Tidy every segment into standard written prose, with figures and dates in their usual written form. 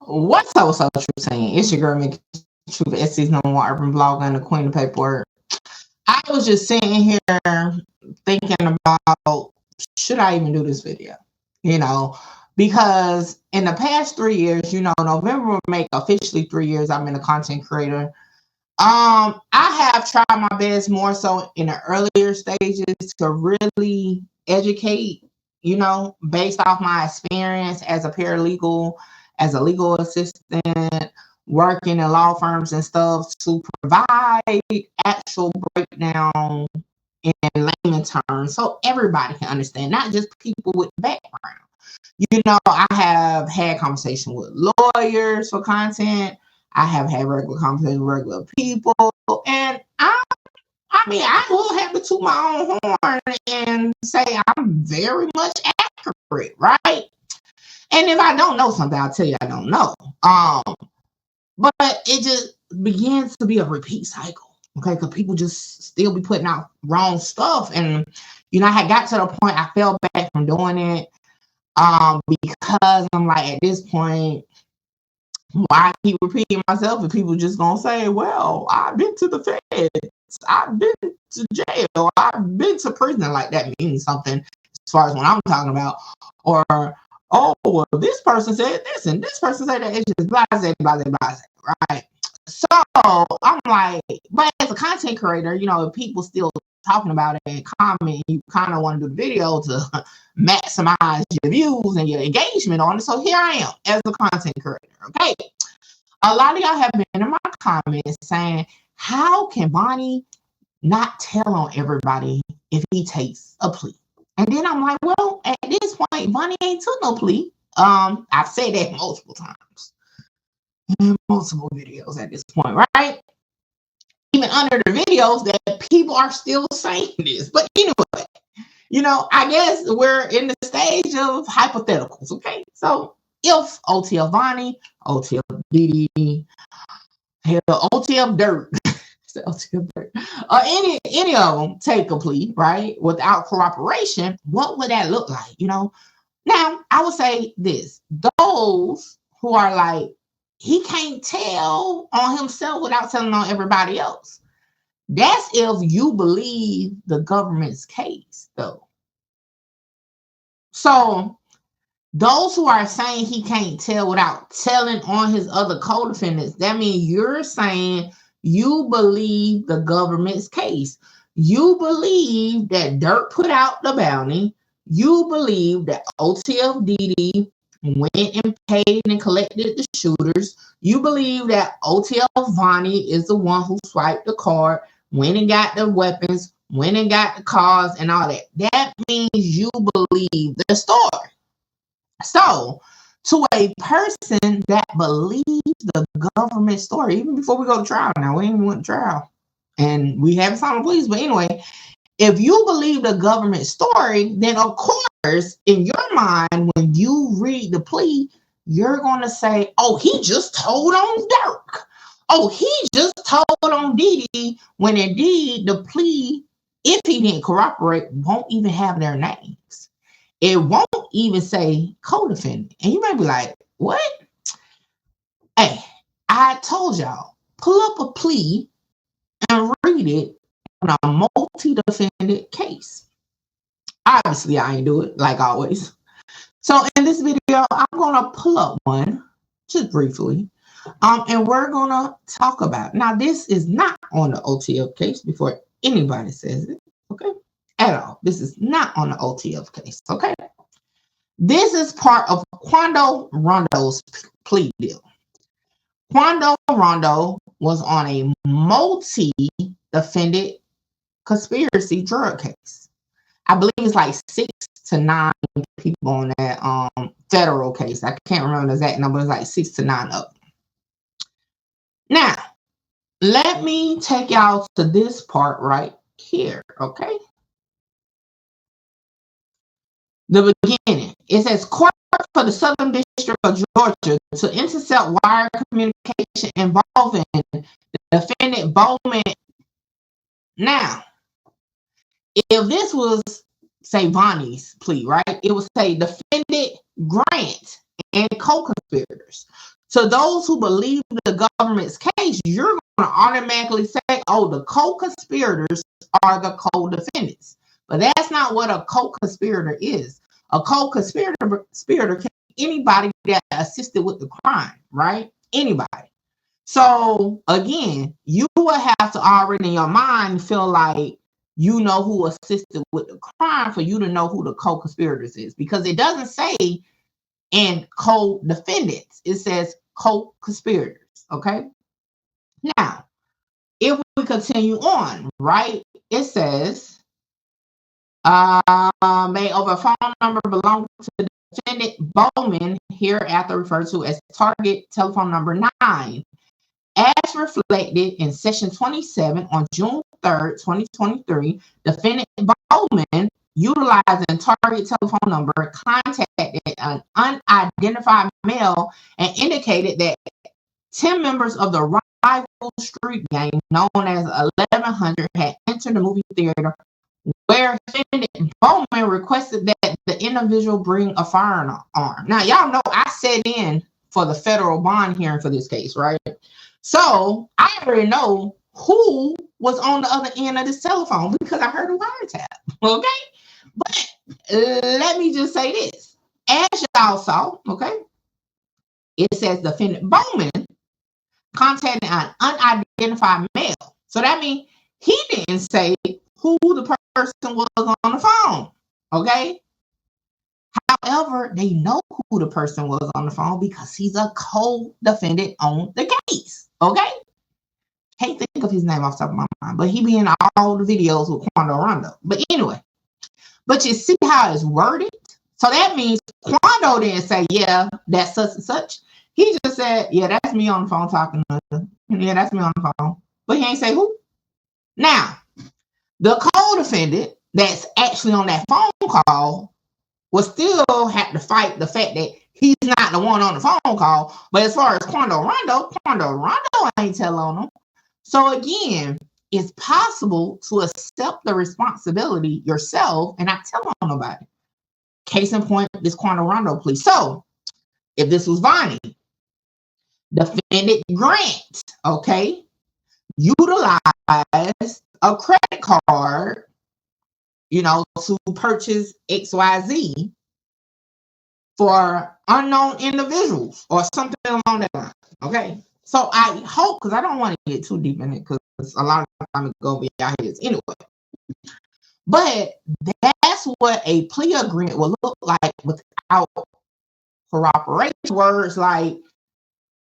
What's so true saying? It's your girl, Mickey Truth, SC's number one urban blogger and the queen of paperwork. I was just sitting here thinking about, should I even do this video? You know, because in the past 3 years, you know, November will make officially 3 years I've been a content creator. I have tried my best more so in the earlier stages to really educate, you know, based off my experience as a paralegal, as a legal assistant, working in law firms and stuff, to provide actual breakdown in layman terms so everybody can understand, not just people with background. You know, I have had conversation with lawyers for content. I have had regular conversations with regular people, and I mean, I will have to toot my own horn and say I'm very much accurate, right? And if I don't know something, I'll tell you I don't know. But it just begins to be a repeat cycle, okay? Because people just still be putting out wrong stuff, and you know, I had got to the point I fell back from doing it, because I'm like, at this point, why keep repeating myself if people just gonna say, well, I've been to the feds, I've been to jail, I've been to prison, like that means something as far as what I'm talking about. Or, oh, well, this person said this and this person said that. It's just blase, blase, blase, right? So I'm like, but as a content creator, you know, if people still talking about it and comment, you kind of want to do the video to maximize your views and your engagement on it. So here I am as a content creator, okay? A lot of y'all have been in my comments saying, how can Bonnie not tell on everybody if he takes a plea? And then I'm like, well, at this point, Bonnie ain't took no plea. I've said that multiple times in multiple videos at this point, right? Even under the videos that people are still saying this. But anyway, you know, I guess we're in the stage of hypotheticals, okay? So if OTF Bonnie, OTF Didi, hell, OTF Durk, OTF Durk, or any of them take a plea, right, without cooperation, what would that look like, you know? Now, I would say this. Those who are like, he can't tell on himself without telling on everybody else. That's if you believe the government's case, though. So those who are saying he can't tell without telling on his other co-defendants, that means you're saying you believe the government's case. You believe that Durk put out the bounty. You believe that OTF went and paid and collected the shooters. You believe that OTF Vonnie is the one who swiped the card, went and got the weapons, went and got the cars and all that. That means you believe the story. So, to a person that believes the government story, even before we go to trial, now we ain't even went to trial, and we haven't signed a plea, but anyway, if you believe the government story, then of course, in your mind, when you read the plea, you're going to say, oh, he just told on Durk. Oh, he just told on Didi, when indeed the plea, if he didn't corroborate, won't even have their names. It won't even say co-defendant. And you might be like, what? Hey, I told y'all, pull up a plea and read it on a multi-defendant case. Obviously, I ain't do it, like always. So in this video, I'm going to pull up one, just briefly, and we're going to talk about it. Now, this is not on the OTF case before anybody says it, okay? At all. This is not on the OTF case, okay? This is part of Quando Rondo's plea deal. Quando Rondo was on a multi-defendant conspiracy drug case. I believe it's like 6 to 9 people on that federal case. I can't remember the exact number. It's like 6 to 9 of them. Now, let me take y'all to this part right here, okay? The beginning. It says, court for the Southern District of Georgia to intercept wire communication involving the defendant Bowman. Now, if this was, say, Bonnie's plea, right, it would say defendant Grant and co-conspirators To those who believe the government's case, you're going to automatically say, oh, the co-conspirators are the co-defendants. But that's not what a co-conspirator is. A co-conspirator can be anybody that assisted with the crime, right? Anybody. So again, you will have to already in your mind feel like you know who assisted with the crime for you to know who the co-conspirators is, because it doesn't say in co-defendants, it says co-conspirators. Okay. Now, if we continue on, right, it says may over a phone number belong to the defendant Bowman, hereafter referred to as target telephone number 9, as reflected in section 27 on June 3rd, 2023, defendant Bowman, utilizing target telephone number, contacted an unidentified male and indicated that 10 members of the rival street gang known as 1100 had entered the movie theater, where defendant Bowman requested that the individual bring a firearm. Now, y'all know I sat in for the federal bond hearing for this case, right? So I already know who was on the other end of this telephone because I heard a wiretap. Okay. But let me just say this. As y'all saw, okay, it says defendant Bowman contacted an unidentified male. So that means he didn't say who the person was on the phone. Okay. However, they know who the person was on the phone because he's a co-defendant on the case. Okay. Can't think of his name off the top of my mind, but he be in all the videos with Quando Rondo. But anyway, but you see how it's worded? So that means Quando didn't say, yeah, that's such and such. He just said, yeah, that's me on the phone talking to him. Yeah, that's me on the phone. But he ain't say who. Now, the co-defendant that's actually on that phone call will still have to fight the fact that he's not the one on the phone call. But as far as Quando Rondo ain't tell on him. So again, it's possible to accept the responsibility yourself and not tell on nobody. Case in point, this Quando Rondo plea. So if this was Vonnie, defendant Grant, okay, utilized a credit card, you know, to purchase XYZ for unknown individuals or something along that line. Okay. So I hope, because I don't want to get too deep in it, because a lot of times it's going to be our heads anyway. But that's what a plea agreement will look like without corroboration. Words like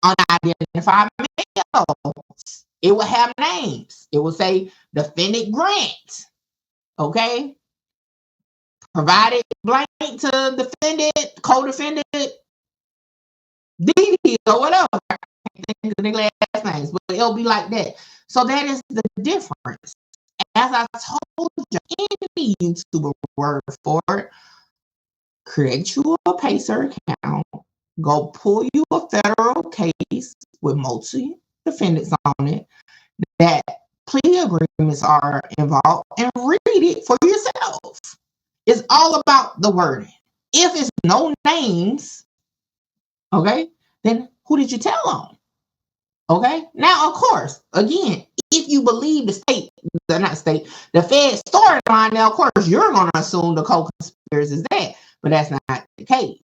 unidentified males. It will have names. It will say defendant Grant. Okay. Provided blank to defendant, co-defendant, DD or whatever. I can't think of the last names, but it'll be like that. So that is the difference. As I told you, any YouTuber word for it, create you a Pacer account, go pull you a federal case with multi defendants on it, that plea agreements are involved, and read it for yourself. It's all about the wording. If it's no names, okay, then who did you tell on? Okay. Now, of course, again, if you believe the Fed storyline, now, of course, you're going to assume the co-conspirators is that, but that's not the case.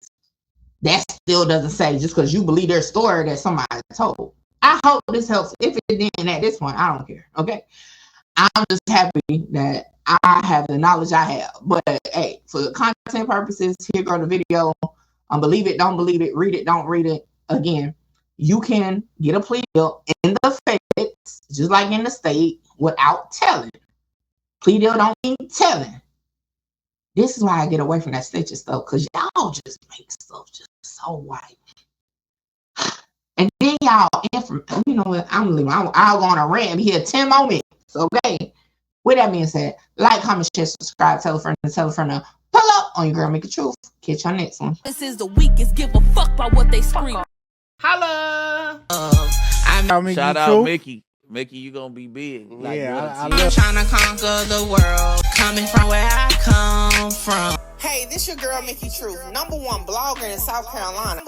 That still doesn't say just because you believe their story that somebody told. I hope this helps. If it didn't at this point, I don't care. Okay. I'm just happy that I have the knowledge I have. But hey, for content purposes, here go the video. Believe it, don't believe it, read it, don't read it. Again, you can get a plea deal in the feds, just like in the state, without telling. Plea deal don't mean telling. This is why I get away from that snitching stuff, because y'all just make stuff just so white. And then y'all, you know what, I'm leaving. I'll go on a rant and be here 10 more minutes. Okay. With that being said, like, comment, share, subscribe, tell a friend, pull up on your girl, Make It Truth. Catch y'all next one. This is the weakest. Give a fuck about what they scream. Holla. Shout out Mickey. Mickey, you gonna be big. Like, yeah, I'm trying to conquer the world, coming from where I come from. Hey, this your girl, Mickey Truth, #1 blogger in South Carolina.